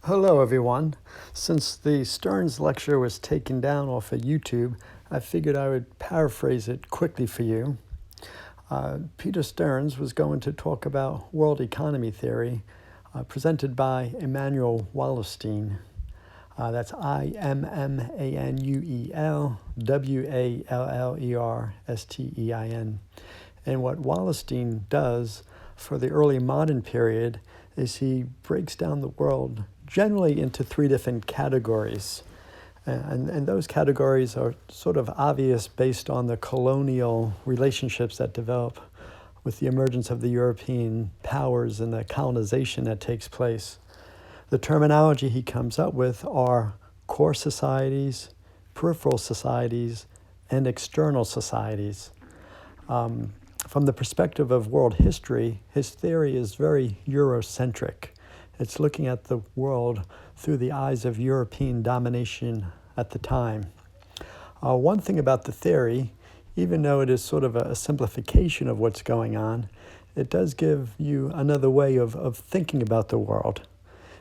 Hello, everyone. Since the Stearns lecture was taken down off of YouTube, I figured I would paraphrase it quickly for you. Peter Stearns was going to talk about world economy theory presented by Immanuel Wallerstein. That's Immanuel Wallerstein. And what Wallerstein does for the early modern period is he breaks down the world generally into three different categories. And those categories are sort of obvious based on the colonial relationships that develop with the emergence of the European powers and the colonization that takes place. The terminology he comes up with are core societies, peripheral societies, and external societies. From the perspective of world history, his theory is very Eurocentric. It's looking at the world through the eyes of European domination at the time. One thing about the theory, even though it is sort of a simplification of what's going on, it does give you another way of thinking about the world.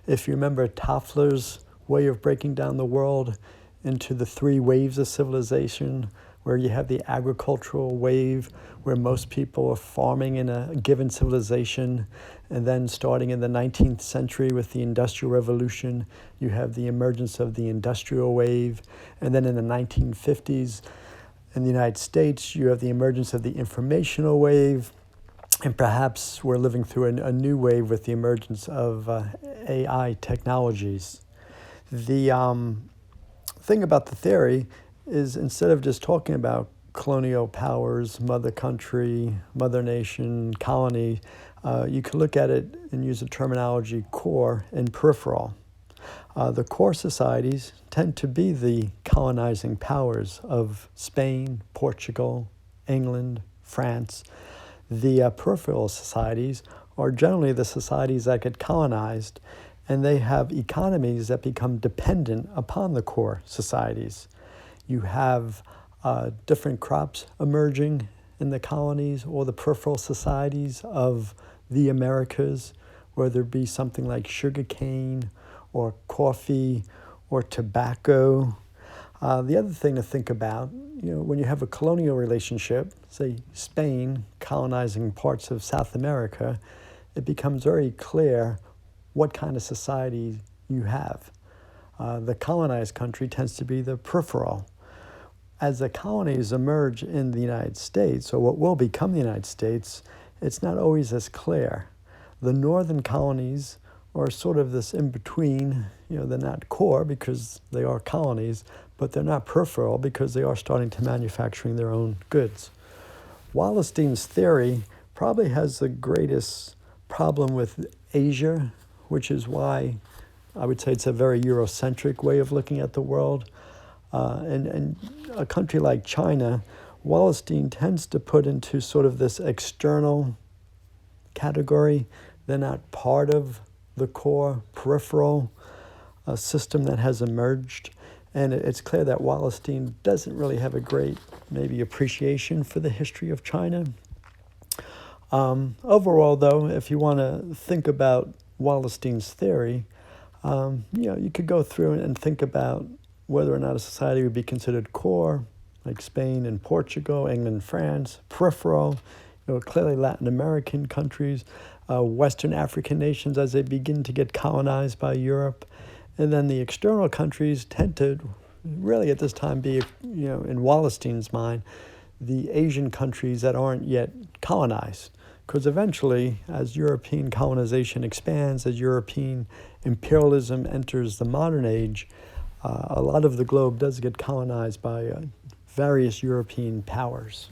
If you remember Toffler's way of breaking down the world into the three waves of civilization, where you have the agricultural wave, where most people are farming in a given civilization, and then starting in the 19th century with the Industrial Revolution, you have the emergence of the industrial wave, and then in the 1950s, in the United States, you have the emergence of the informational wave, and perhaps we're living through a new wave with the emergence of AI technologies. The thing about the theory is, instead of just talking about colonial powers, mother country, mother nation, colony, you can look at it and use the terminology core and peripheral. The core societies tend to be the colonizing powers of Spain, Portugal, England, France. The peripheral societies are generally the societies that get colonized, and they have economies that become dependent upon the core societies. You have different crops emerging in the colonies or the peripheral societies of the Americas, whether it be something like sugarcane or coffee or tobacco. The other thing to think about, when you have a colonial relationship, say Spain colonizing parts of South America, it becomes very clear what kind of society you have. The colonized country tends to be the peripheral. As the colonies emerge in the United States, or what will become the United States, it's not always as clear. The northern colonies are sort of this in-between. They're not core because they are colonies, but they're not peripheral because they are starting to manufacturing their own goods. Wallerstein's theory probably has the greatest problem with Asia, which is why I would say it's a very Eurocentric way of looking at the world. And a country like China, Wallerstein tends to put into sort of this external category. They're not part of the core peripheral system that has emerged. And it's clear that Wallerstein doesn't really have a great, maybe, appreciation for the history of China. Overall, though, if you want to think about Wallerstein's theory, you could go through and think about whether or not a society would be considered core, like Spain and Portugal, England, France, peripheral, clearly Latin American countries, Western African nations as they begin to get colonized by Europe. And then the external countries tend to really at this time be, in Wallerstein's mind, the Asian countries that aren't yet colonized. Because eventually, as European colonization expands, as European imperialism enters the modern age, a lot of the globe does get colonized by various European powers.